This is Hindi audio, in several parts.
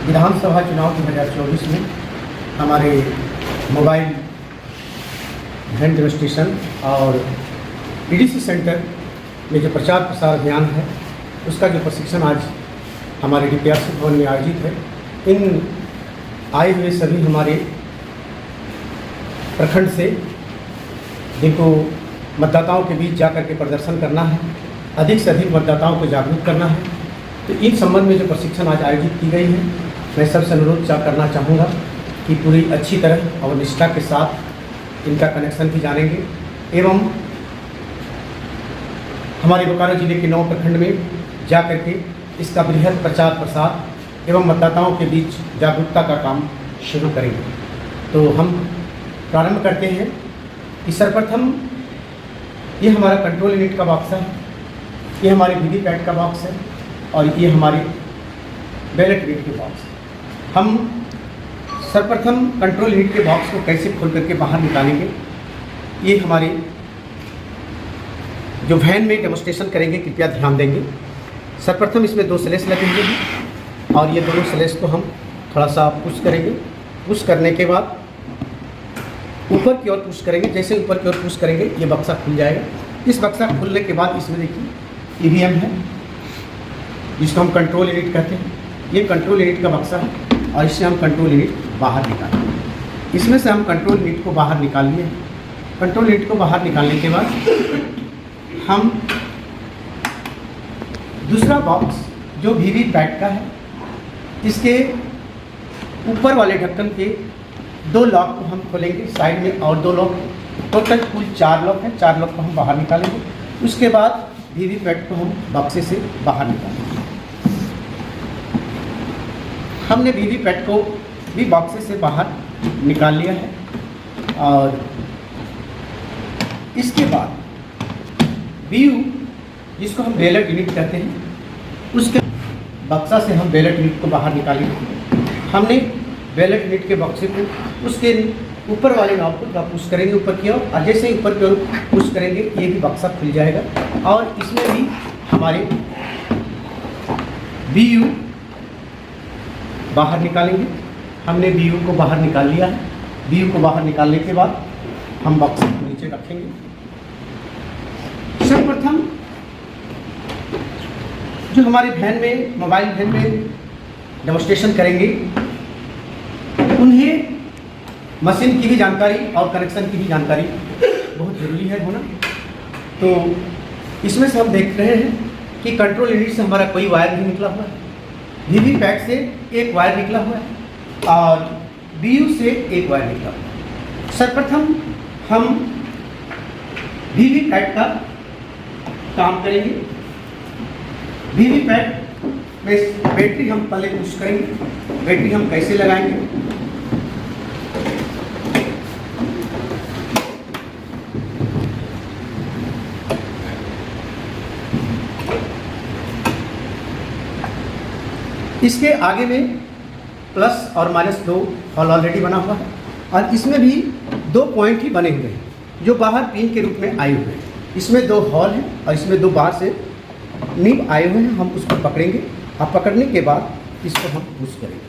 विधानसभा चुनाव 2024 में हमारे मोबाइल वैन डेमोस्ट्रेशन और ईडीसी सेंटर में जो प्रचार प्रसार अभियान है उसका जो प्रशिक्षण आज हमारे डीपीआरसी भवन में आयोजित है। इन आए हुए सभी हमारे प्रखंड से जिनको मतदाताओं के बीच जाकर के प्रदर्शन करना है, अधिक से अधिक मतदाताओं को जागरूक करना है, तो इन संबंध में जो प्रशिक्षण आज आयोजित की गई है, मैं सबसे अनुरोध करना चाहूँगा कि पूरी अच्छी तरह और निष्ठा के साथ इनका कनेक्शन भी जानेंगे एवं हमारे बोकारो जिले के 9 प्रखंड में जा करके इसका बृहद प्रचार प्रसार एवं मतदाताओं के बीच जागरूकता का काम शुरू करेंगे। तो हम प्रारंभ करते हैं कि सर्वप्रथम ये हमारा कंट्रोल यूनिट का बॉक्स है, ये हमारे वीवीपैट का बॉक्स है और ये हमारे बैलेट यूनिट के बॉक्स है। हम सर्वप्रथम कंट्रोल यूनिट के बॉक्स को कैसे खोल करके बाहर निकालेंगे, ये हमारे जो वैन में डेमोस्ट्रेशन करेंगे कृपया ध्यान देंगे। सर्वप्रथम इसमें 2 स्लैश लगेंगे और ये दोनों स्लैश को हम थोड़ा सा पुश करेंगे। पुश करने के बाद ऊपर की ओर पुश करेंगे। जैसे ऊपर की ओर पुश करेंगे ये बक्सा खुल जाएगा। इस बक्सा खुलने के बाद इसमें देखिए ईवीएम है जिसको हम कंट्रोल यूनिट कहते हैं। ये कंट्रोल यूनिट का बक्सा है और इससे हम कंट्रोल यूनिट बाहर निकालेंगे। इसमें से हम कंट्रोल यूनिट को बाहर निकाल लिए। कंट्रोल यूनिट को बाहर निकालने के बाद हम दूसरा बॉक्स जो वीवीपैट का है, इसके ऊपर वाले ढक्कन के 2 लॉक को हम खोलेंगे साइड में और 2 लॉक, टोटल कुल 4 लॉक हैं। 4 लॉक को हम बाहर निकालेंगे। उसके बाद वीवीपैट को हम बक्से से बाहर निकालेंगे। हमने वीवीपैट को भी बक्से से बाहर निकाल लिया है और इसके बाद वीयू जिसको हम बैलेट यूनिट कहते हैं, उसके बक्सा से हम बैलेट यूनिट को बाहर निकालेंगे। हमने बैलेट यूनिट के बक्से को उसके ऊपर वाले नॉब को पुश करेंगे ऊपर की ओर और जैसे ही ऊपर की ओर पुश करेंगे ये भी बक्सा खुल जाएगा और इसमें भी हमारे वीयू बाहर निकालेंगे। हमने वीयू को बाहर निकाल लिया है। वीयू को बाहर निकालने के बाद हम बक्से को नीचे रखेंगे। सर्वप्रथम जो हमारे वैन में मोबाइल वैन में डेमोस्ट्रेशन करेंगे उन्हें मशीन की भी जानकारी और कनेक्शन की भी जानकारी बहुत ज़रूरी है होना। तो इसमें से हम देख रहे हैं कि कंट्रोल यूनिट से हमारा कोई वायर नहीं निकला हुआ है। वीवीपैट से एक वायर निकला हुआ है और वीयू से एक वायर निकला हुआ है। सर्वप्रथम हम वीवीपैट का काम करेंगे। वीवीपैट में बैटरी हम पहले पुश करेंगे। बैटरी हम कैसे लगाएंगे, इसके आगे में प्लस और -2 हॉल ऑलरेडी बना हुआ है और इसमें भी 2 पॉइंट ही बने हुए हैं जो बाहर पिन के रूप में आए हुए हैं। इसमें 2 हॉल हैं और इसमें 2 बाहर से निब आए हुए हैं। हम उसको पकड़ेंगे और पकड़ने के बाद इसको हम पुश करेंगे।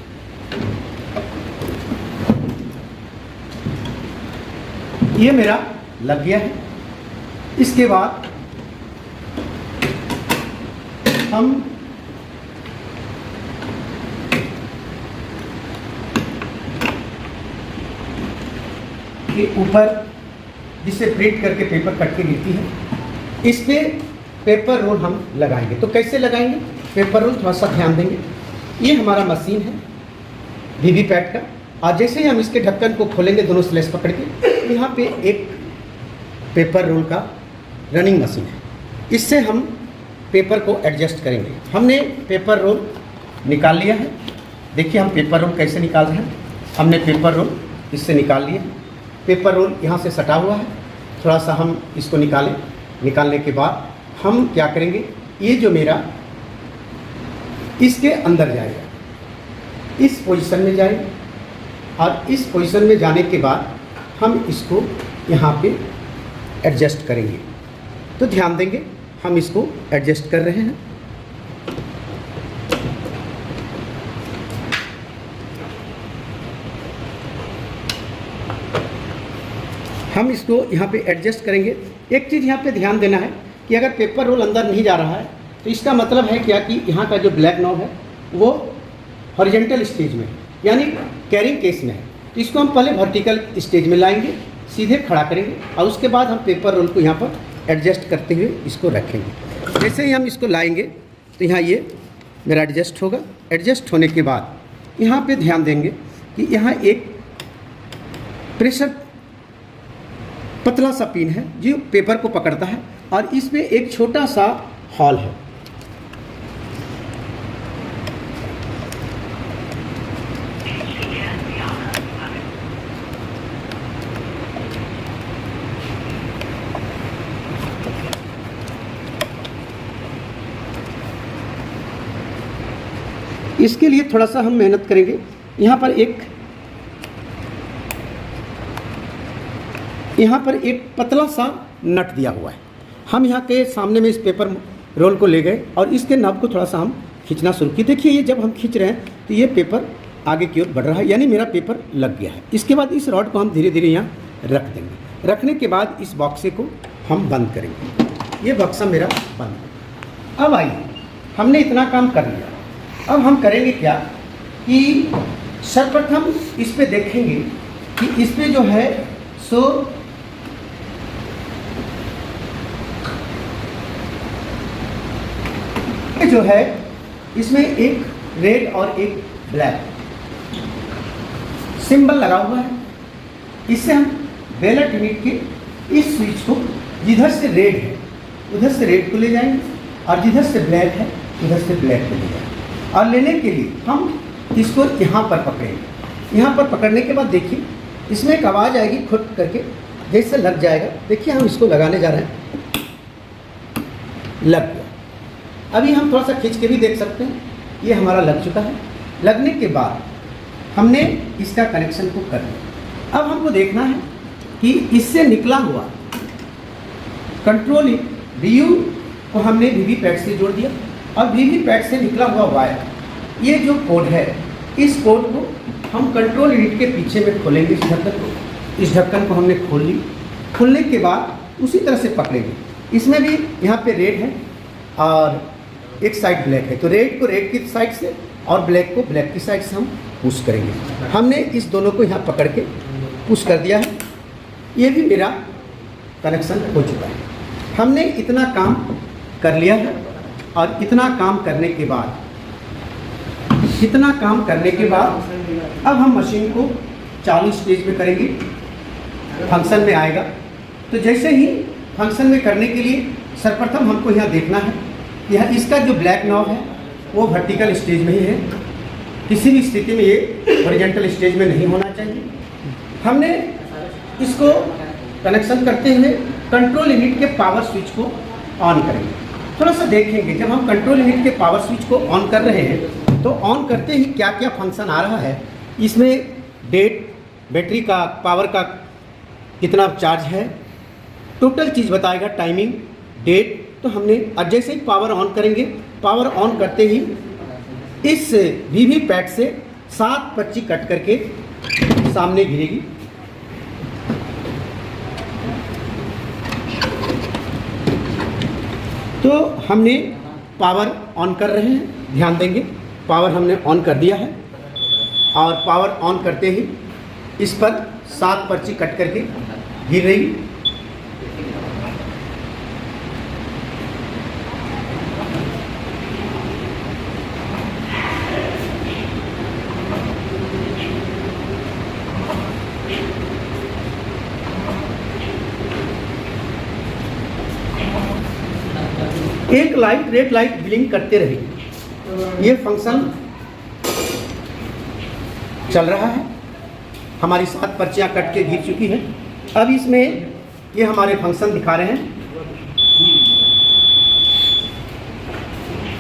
ये मेरा लग गया है। इसके बाद हम के ऊपर जिससे प्रिंट करके पेपर कट के गिरती है, इस पे पेपर रोल हम लगाएंगे। तो कैसे लगाएंगे पेपर रोल, थोड़ा सा ध्यान देंगे। ये हमारा मशीन है वीवीपैट का और जैसे ही हम इसके ढक्कन को खोलेंगे दोनों स्लैश पकड़ के, यहाँ पे एक पेपर रोल का रनिंग मशीन है। इससे हम पेपर को एडजस्ट करेंगे। हमने पेपर रोल निकाल लिया है। देखिए हम पेपर रोल कैसे निकाल रहे हैं। हमने पेपर रोल इससे निकाल लिया। पेपर रोल यहाँ से सटा हुआ है। थोड़ा सा हम इसको निकालें। निकालने के बाद हम क्या करेंगे, ये जो मेरा इसके अंदर जाएगा, इस पोजीशन में जाएगा और इस पोजीशन में जाने के बाद हम इसको यहाँ पे एडजस्ट करेंगे। तो ध्यान देंगे हम इसको एडजस्ट कर रहे हैं। हम इसको यहाँ पे एडजस्ट करेंगे। एक चीज़ यहाँ पे ध्यान देना है कि अगर पेपर रोल अंदर नहीं जा रहा है तो इसका मतलब है क्या कि यहाँ का जो ब्लैक नॉब है वो हॉरिजेंटल स्टेज में है, यानी कैरिंग केस में है। तो इसको हम पहले वर्टिकल स्टेज में लाएंगे, सीधे खड़ा करेंगे और उसके बाद हम पेपर रोल को यहाँ पर एडजस्ट करते हुए इसको रखेंगे। जैसे ही हम इसको लाएंगे तो यहाँ ये मेरा एडजस्ट होगा। एडजस्ट होने के बाद यहाँ पे ध्यान देंगे कि यहाँ एक प्रेशर पतला सा पिन है जो पेपर को पकड़ता है और इसमें एक छोटा सा हॉल है। इसके लिए थोड़ा सा हम मेहनत करेंगे। यहाँ पर एक पतला सा नट दिया हुआ है। हम यहाँ के सामने में इस पेपर रोल को ले गए और इसके नब को थोड़ा सा हम खींचना शुरू किए। देखिए ये जब हम खींच रहे हैं तो ये पेपर आगे की ओर बढ़ रहा है, यानी मेरा पेपर लग गया है। इसके बाद इस रॉड को हम धीरे धीरे यहाँ रख देंगे। रखने के बाद इस बॉक्से को हम बंद करेंगे। ये बक्सा मेरा बंद है। अब आइए, हमने इतना काम कर लिया। अब हम करेंगे क्या कि सर्वप्रथम इस पे देखेंगे कि इस पे जो है सो जो है इसमें एक रेड और एक ब्लैक सिंबल लगा हुआ है। इससे हम बेलट यूनिट के इस स्विच को जिधर से रेड है उधर से रेड को ले जाएंगे और जिधर से ब्लैक है उधर से ब्लैक को ले जाएंगे। और लेने के लिए हम इसको यहाँ पर पकड़ेंगे। यहाँ पर पकड़ने के बाद देखिए इसमें एक आवाज़ आएगी खुद करके, जैसे लग जाएगा। देखिए हम इसको लगाने जा रहे हैं, लग गया। अभी हम थोड़ा सा खींच के भी देख सकते हैं, ये हमारा लग चुका है। लगने के बाद हमने इसका कनेक्शन को कर लिया। अब हमको देखना है कि इससे निकला हुआ कंट्रोल DU को हमने वीवीपैट से जोड़ दिया और वीवीपैट से निकला हुआ वायर, ये जो कोड है, इस कोड को हम कंट्रोल यूनिट के पीछे में खोलेंगे। इस ढक्कन को हमने खोल ली। खोलने के बाद उसी तरह से पकड़ेंगे। इसमें भी यहाँ पे रेड है और एक साइड ब्लैक है, तो रेड को रेड की साइड से और ब्लैक को ब्लैक की साइड से हम पुश करेंगे। हमने इस दोनों को यहाँ पकड़ के पुश कर दिया है। ये भी मेरा कनेक्शन हो चुका है। हमने इतना काम कर लिया है और इतना काम करने के बाद अब हम मशीन को चालू स्टेज में करेंगे, फंक्शन में आएगा। तो जैसे ही फंक्शन में करने के लिए सर्वप्रथम हमको यहाँ देखना है, यह इसका जो ब्लैक नॉब है वो वर्टिकल स्टेज में ही है। किसी भी स्थिति में ये हॉरिजॉन्टल स्टेज में नहीं होना चाहिए। हमने इसको कनेक्शन करते हुए कंट्रोल यूनिट के पावर स्विच को ऑन करेंगे। थोड़ा सा देखेंगे, जब हम कंट्रोल यूनिट के पावर स्विच को ऑन कर रहे हैं तो ऑन करते ही क्या क्या फंक्शन आ रहा है। इसमें डेट, बैटरी का, पावर का कितना चार्ज है, टोटल चीज़ बताएगा, टाइमिंग, डेट। तो हमने अब जैसे ही पावर ऑन करेंगे, पावर ऑन करते ही इस वीवीपैट से 7 पर्ची कट करके सामने गिरेगी। तो हमने पावर ऑन कर रहे हैं, ध्यान देंगे। पावर हमने ऑन कर दिया है और पावर ऑन करते ही इस पर 7 पर्ची कट करके गिर रही। एक लाइट, रेड लाइट ब्लिंक करते रहेगी। ये फंक्शन चल रहा है। हमारी 7 पर्चियाँ कट के गिर चुकी है। अब इसमें ये हमारे फंक्शन दिखा रहे हैं।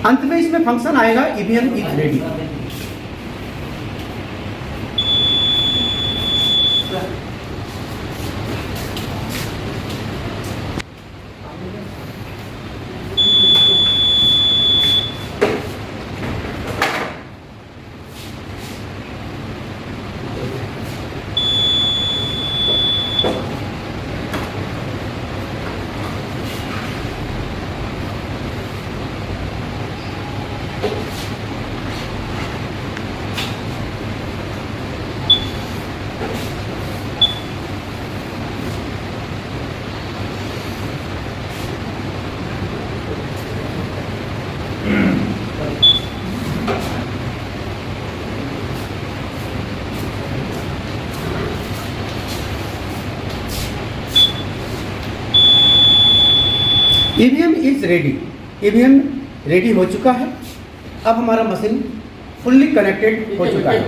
अंत में इसमें फंक्शन आएगा EVM is ready. EVM is ready. EVM ready हो चुका है। अब हमारा मशीन फुल्ली कनेक्टेड हो चुका है,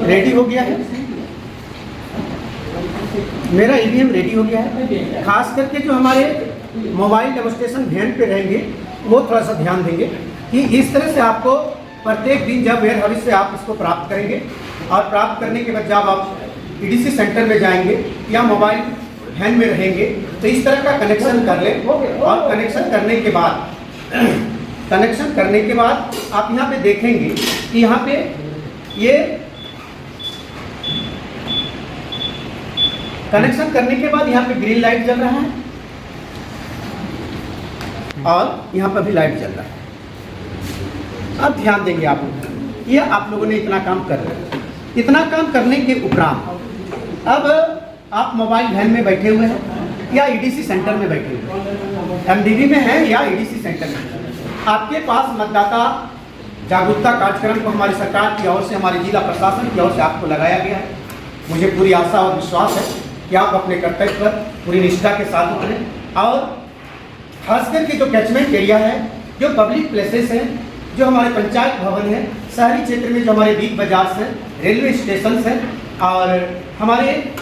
रेडी हो गया है। मेरा ईवीएम रेडी हो गया है। खास करके जो हमारे मोबाइल डेमोस्ट्रेशन वैन पे रहेंगे वो थोड़ा सा ध्यान देंगे कि इस तरह से आपको प्रत्येक दिन जब वेयर हाउस से आप इसको प्राप्त करेंगे और प्राप्त करने के बाद जब आप ईडीसी सेंटर में जाएंगे या मोबाइल वैन में रहेंगे तो इस तरह का कनेक्शन कर लें। और कनेक्शन करने के बाद आप यहाँ पे देखेंगे कि यहाँ पे ये कनेक्शन करने के बाद यहाँ पे ग्रीन लाइट जल रहा है और यहाँ पर भी लाइट जल रहा है। अब ध्यान देंगे आप लोग, ये आप लोगों ने इतना काम कर रहे हैं। इतना काम करने के उपरांत अब आप मोबाइल वैन में बैठे हुए हैं या ईडीसी सेंटर में बैठे हुए हैं, एमडीवी में हैं या ईडीसी सेंटर में, आपके पास मतदाता जागरूकता कार्यक्रम को हमारी सरकार की ओर से, हमारे जिला प्रशासन की ओर से आपको लगाया गया है। मुझे पूरी आशा और विश्वास है कि आप अपने कर्तव्य पर पूरी निष्ठा के साथ उतरें। और खास करके जो कैचमेंट एरिया है, जो पब्लिक प्लेसेस हैं, जो हमारे पंचायत भवन है, शहरी क्षेत्र में जो हमारे बिग बाजार हैं, रेलवे स्टेशन हैं और हमारे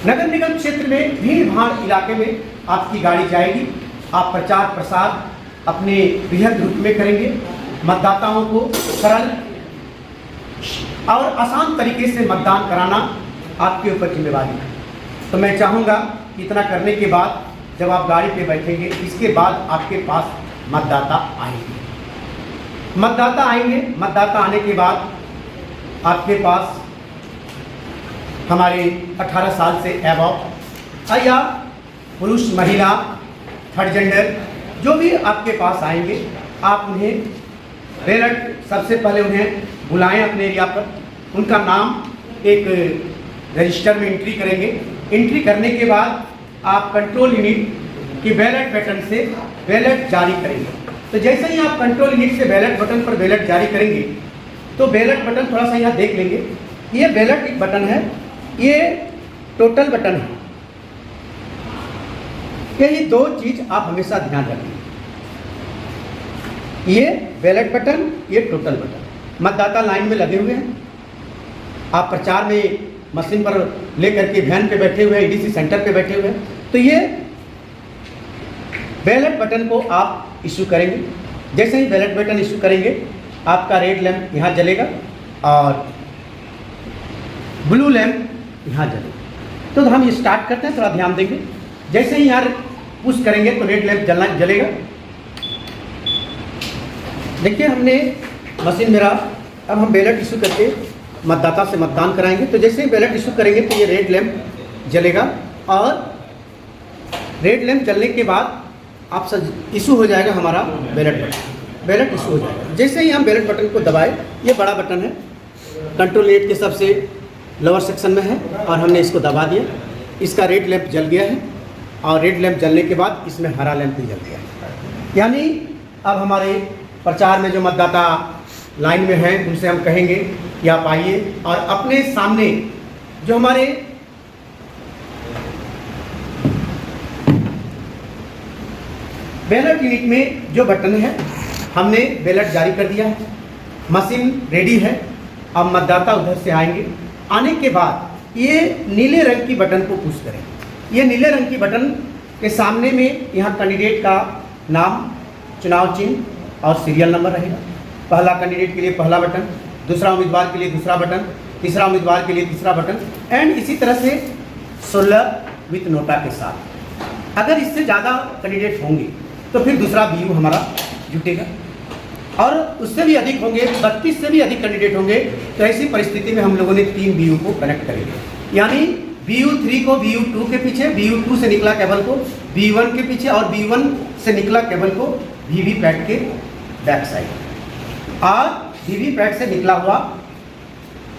नगर निगम क्षेत्र में भीड़ भाड़ इलाके में आपकी गाड़ी जाएगी। आप प्रचार प्रसार अपने बृहद रूप में करेंगे। मतदाताओं को सरल और आसान तरीके से मतदान कराना आपके ऊपर जिम्मेवारी है। तो मैं चाहूँगा कि इतना करने के बाद जब आप गाड़ी पे बैठेंगे, इसके बाद आपके पास मतदाता आएंगे। मतदाता आएंगे, मतदाता आने के बाद आपके पास हमारे 18 साल से एबव या पुरुष महिला थर्ड जेंडर जो भी आपके पास आएंगे, आप उन्हें बैलेट सबसे पहले उन्हें बुलाएं अपने एरिया पर। उनका नाम एक रजिस्टर में एंट्री करेंगे। एंट्री करने के बाद आप कंट्रोल यूनिट की बैलेट बटन से बैलेट जारी करेंगे। तो जैसे ही आप कंट्रोल यूनिट से बैलेट बटन पर बैलेट जारी करेंगे तो बैलेट बटन थोड़ा सा यहाँ देख लेंगे। ये बैलेट एक बटन है, ये टोटल बटन है। यही दो चीज आप हमेशा ध्यान रखें, ये बैलेट बटन, ये टोटल बटन। मतदाता लाइन में लगे हुए हैं, आप प्रचार में मशीन पर लेकर के वैन पे बैठे हुए हैं, ईडीसी सेंटर पे बैठे हुए हैं। तो ये बैलेट बटन को आप इशू करेंगे। जैसे ही बैलेट बटन इशू करेंगे आपका रेड लैंप यहाँ जलेगा और ब्लू लैंप यहाँ जलेगा। तो हम ये स्टार्ट करते हैं, थोड़ा ध्यान देंगे। जैसे ही यहाँ पुश करेंगे तो रेड लैंप जलेगा। देखिए हमने मशीन मेरा, अब हम बैलेट इशू करके मतदाता से मतदान कराएंगे। तो जैसे ही बैलेट इशू करेंगे तो ये रेड लैंप जलेगा और रेड लैंप जलने के बाद आप इशू हो जाएगा हमारा बैलेट बटन। बैलेट इशू हो जाएगा। जैसे ही हम बैलेट बटन को दबाए, ये बड़ा बटन है, कंट्रोल यूनिट के सबसे लोअर सेक्शन में है और हमने इसको दबा दिया। इसका रेड लैंप जल गया है और रेड लैंप जलने के बाद इसमें हरा लैंप भी जल गया है। यानी अब हमारे प्रचार में जो मतदाता लाइन में हैं उनसे हम कहेंगे कि आप आइए और अपने सामने जो हमारे बैलेट यूनिट में जो बटन है, हमने बैलेट जारी कर दिया है, मशीन रेडी है। अब मतदाता उधर से आएंगे। आने के बाद ये नीले रंग की बटन को पुश करें। ये नीले रंग की बटन के सामने में यहाँ कैंडिडेट का नाम, चुनाव चिन्ह और सीरियल नंबर रहेगा। पहला कैंडिडेट के लिए पहला बटन, दूसरा उम्मीदवार के लिए दूसरा बटन, तीसरा उम्मीदवार के लिए तीसरा बटन एंड इसी तरह से 16 विथ नोटा के साथ। अगर इससे ज़्यादा कैंडिडेट होंगे तो फिर दूसरा बीयू हमारा जुटेगा और उससे भी अधिक होंगे, 32 से भी अधिक कैंडिडेट होंगे तो ऐसी परिस्थिति में हम लोगों ने 3 बीयू को कनेक्ट करेंगे। यानी BU3 को BU2 के पीछे, BU2 से निकला केबल को B1 के पीछे और B1 से निकला केबल को वीवीपैट के बैक साइड और वीवीपैट से निकला हुआ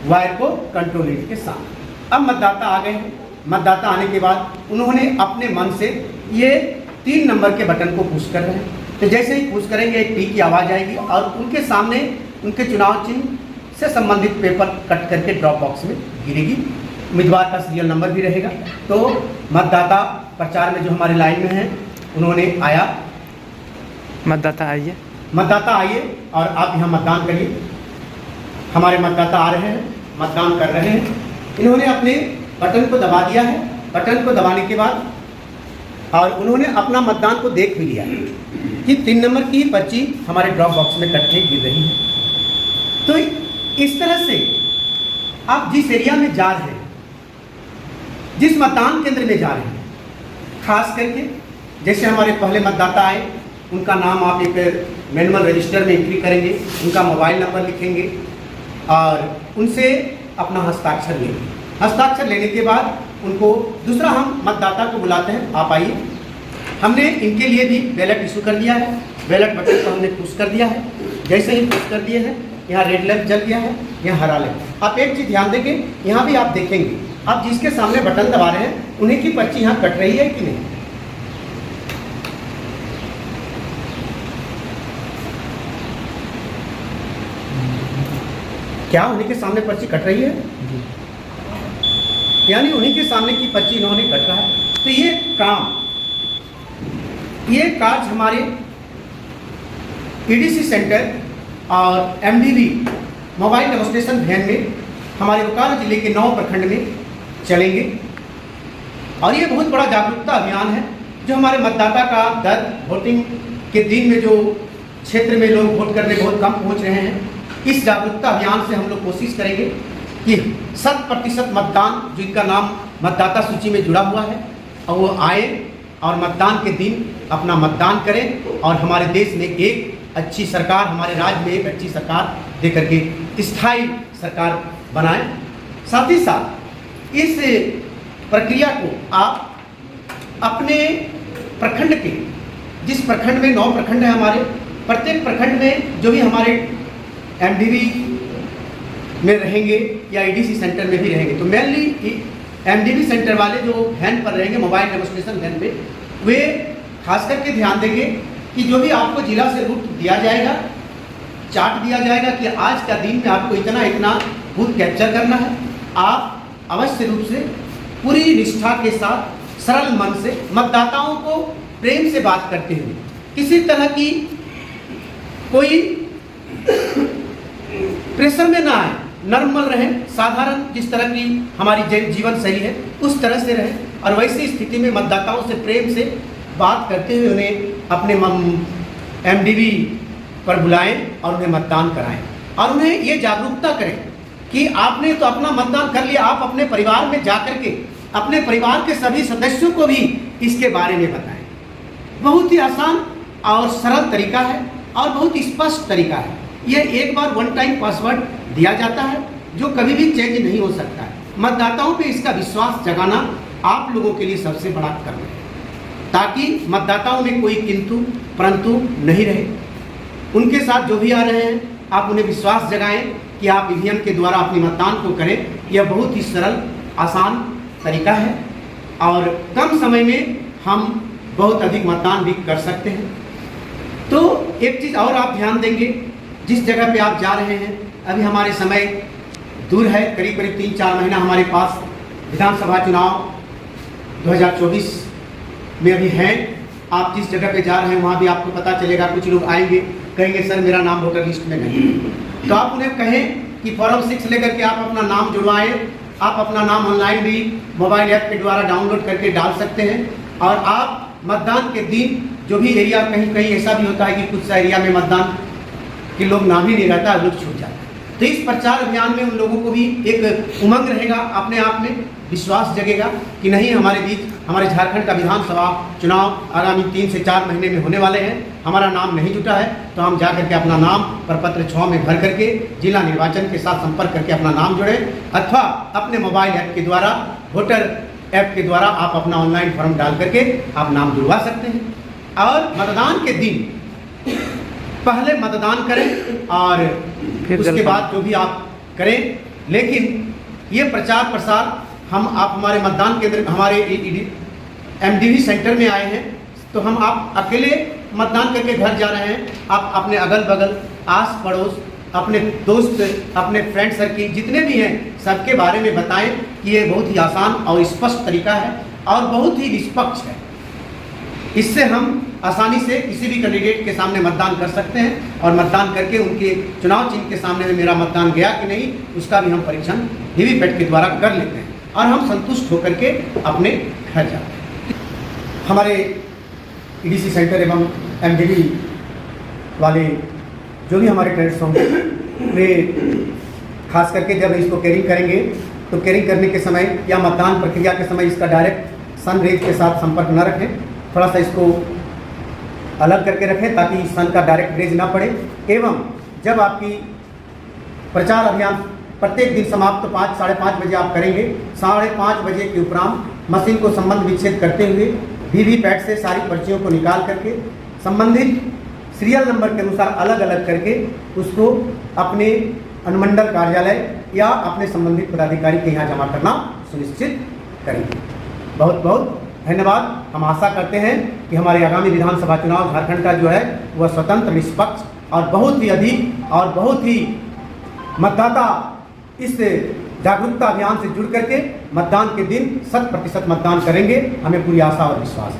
वायर को कंट्रोल यूनिट के साथ। अब मतदाता आ गए हैं। मतदाता आने के बाद उन्होंने अपने मन से ये 3 नंबर के बटन को पुश कर रहे हैं। तो जैसे ही पुश करेंगे एक टी की आवाज़ आएगी और उनके सामने उनके चुनाव चिन्ह से संबंधित पेपर कट करके ड्रॉप बॉक्स में गिरेगी उम्मीदवार का सीरियल नंबर भी रहेगा। तो मतदाता प्रचार में जो हमारे लाइन में हैं उन्होंने आया, मतदाता आइए, मतदाता आइए और आप यहाँ मतदान करिए। हमारे मतदाता आ रहे हैं, मतदान कर रहे हैं। इन्होंने अपने बटन को दबा दिया है। बटन को दबाने के बाद और उन्होंने अपना मतदान को देख भी लिया है कि 3 नंबर की पर्ची हमारे ड्रॉप बॉक्स में कट के गिर रही है। तो इस तरह से आप जिस एरिया में जा रहे हैं, जिस मतदान केंद्र में जा रहे हैं, खास करके जैसे हमारे पहले मतदाता आए, उनका नाम आप एक मैनुअल रजिस्टर में एंट्री करेंगे, उनका मोबाइल नंबर लिखेंगे और उनसे अपना हस्ताक्षर लेंगे। हस्ताक्षर लेने के बाद उनको दूसरा हम मतदाता को बुलाते हैं, आप आइए। हमने इनके लिए भी बैलेट इशू कर दिया है। बैलेट बटन को हमने पुश कर दिया है। जैसे ही पुश कर दिए हैं, यहाँ रेड लाइट जल गया है, यहाँ हरा लाइट। आप एक चीज़ ध्यान देंगे, यहाँ भी आप देखेंगे, आप जिसके सामने बटन दबा रहे हैं उन्हीं की पर्ची यहाँ कट रही है कि नहीं। क्या उन्हीं के सामने पर्ची कट रही है? यानी उन्हीं के सामने की पर्ची इन्होंने कट रहा है। तो ये कार्य हमारे ईडीसी सेंटर और एमडीवी मोबाइल डेमोस्ट्रेशन वैन में हमारे बोकारो जिले के 9 प्रखंड में चलेंगे। और ये बहुत बड़ा जागरूकता अभियान है जो हमारे मतदाता का दर वोटिंग के दिन में जो क्षेत्र में लोग वोट करने बहुत कम पहुंच रहे हैं, इस जागरूकता अभियान से हम लोग कोशिश करेंगे कि 100% मतदान जो इनका नाम मतदाता सूची में जुड़ा हुआ है और वो आए और मतदान के दिन अपना मतदान करें और हमारे देश में एक अच्छी सरकार, हमारे राज्य में एक अच्छी सरकार दे करके स्थायी सरकार बनाएं। साथ ही साथ इस प्रक्रिया को आप अपने प्रखंड के, जिस प्रखंड में 9 प्रखंड है हमारे, प्रत्येक प्रखंड में जो भी हमारे एमडीवी में रहेंगे या ईडीसी सेंटर में भी रहेंगे, तो मेनली एमडीवी सेंटर वाले जो वैन पर रहेंगे, मोबाइल डेमोस्ट्रेशन वैन में, वे खास करके ध्यान देंगे कि जो भी आपको जिला से रूट दिया जाएगा, चार्ट दिया जाएगा कि आज का दिन में आपको इतना बूथ कैप्चर करना है, आप अवश्य रूप से पूरी निष्ठा के साथ सरल मन से मतदाताओं को प्रेम से बात करते हुए, किसी तरह की कोई प्रेशर में ना आए, नॉर्मल रहे, साधारण जिस तरह की हमारी जीवन शैली है उस तरह से रहे और वैसी स्थिति में मतदाताओं से प्रेम से बात करते हुए उन्हें अपने एमडीवी पर बुलाएं और उन्हें मतदान कराएं और उन्हें ये जागरूकता करें कि आपने तो अपना मतदान कर लिया, आप अपने परिवार में जाकर के अपने परिवार के सभी सदस्यों को भी इसके बारे में बताएं। बहुत ही आसान और सरल तरीका है और बहुत स्पष्ट तरीका है। यह एक बार 1 टाइम पासवर्ड दिया जाता है जो कभी भी चेंज नहीं हो सकता है। मतदाताओं पे इसका विश्वास जगाना आप लोगों के लिए सबसे बड़ा कर्म है, ताकि मतदाताओं में कोई किंतु परंतु नहीं रहे। उनके साथ जो भी आ रहे हैं आप उन्हें विश्वास जगाएं कि आप ईवीएम के द्वारा अपने मतदान को करें। यह बहुत ही सरल आसान तरीका है और कम समय में हम बहुत अधिक मतदान भी कर सकते हैं। तो एक चीज़ और आप ध्यान देंगे, जिस जगह पे आप जा रहे हैं, अभी हमारे समय दूर है, करीब 3-4 महीना हमारे पास विधानसभा चुनाव 2024 में अभी हैं। आप जिस जगह पे जा रहे हैं वहाँ भी आपको पता चलेगा, कुछ लोग आएंगे कहेंगे सर मेरा नाम वोटर लिस्ट में नहीं है, तो आप उन्हें कहें कि फॉर्म 6 लेकर के आप अपना नाम जुड़वाएं। आप अपना नाम ऑनलाइन भी मोबाइल ऐप के द्वारा डाउनलोड करके डाल सकते हैं और आप मतदान के दिन जो भी एरिया, कहीं ऐसा भी होता है कि कुछ एरिया में मतदान के लोग नाम ही नहीं रहता, लोग छूट जाते हैं, तो इस प्रचार अभियान में उन लोगों को भी एक उमंग रहेगा, अपने आप में विश्वास जगेगा कि नहीं, हमारे बीच हमारे झारखंड का विधानसभा चुनाव आगामी 3 से 4 महीने में होने वाले हैं, हमारा नाम नहीं जुटा है, तो हम जा करके अपना नाम प्रपत्र 6 में भर करके जिला निर्वाचन के साथ संपर्क करके अपना नाम जोड़ें अथवा अपने मोबाइल ऐप के द्वारा, वोटर ऐप के द्वारा आप अपना ऑनलाइन फॉर्म डाल करके आप नाम जुड़वा सकते हैं। और मतदान के दिन पहले मतदान करें और उसके बाद जो भी आप करें, लेकिन ये प्रचार प्रसार आप हमारे मतदान केंद्र, हमारे एमडीवी सेंटर में आए हैं, तो हम आप अकेले मतदान करके घर जा रहे हैं, आप अपने अगल बगल आस पड़ोस अपने दोस्त, अपने फ्रेंड सर्किल जितने भी हैं सबके बारे में बताएं कि ये बहुत ही आसान और स्पष्ट तरीका है और बहुत ही निष्पक्ष है। इससे हम आसानी से किसी भी कैंडिडेट के सामने मतदान कर सकते हैं और मतदान करके उनके चुनाव चिन्ह के सामने में मेरा मतदान गया कि नहीं उसका भी हम परीक्षण वीवीपैट के द्वारा कर लेते हैं और हम संतुष्ट होकर के अपने घर जाते हैं। हमारे ईडीसी सेंटर एवं एमडीवी वाले जो भी हमारे कैडेट्स होंगे वे खास करके जब इसको कैरिंग करेंगे तो कैरिंग करने के समय या मतदान प्रक्रिया के समय इसका डायरेक्ट सन रेज के साथ संपर्क न रखें, थोड़ा सा इसको अलग करके रखें ताकि सन का डायरेक्ट रेज ना पड़े। एवं जब आपकी प्रचार अभियान प्रत्येक दिन समाप्त 5 साढ़े 5 बजे आप करेंगे, 5:30 बजे के उपरांत मशीन को संबंध विच्छेद करते हुए वीवीपैट से सारी पर्चियों को निकाल करके संबंधित सीरियल नंबर के अनुसार अलग अलग करके उसको अपने अनुमंडल कार्यालय या अपने संबंधित पदाधिकारी के यहाँ जमा करना सुनिश्चित करेंगे। बहुत बहुत धन्यवाद। हम आशा करते हैं कि हमारे आगामी विधानसभा चुनाव झारखंड का जो है वह स्वतंत्र, निष्पक्ष और बहुत ही अधिक और बहुत ही मतदाता इस जागरूकता अभियान से जुड़ करके मतदान के दिन 100% मतदान करेंगे। हमें पूरी आशा और विश्वास है।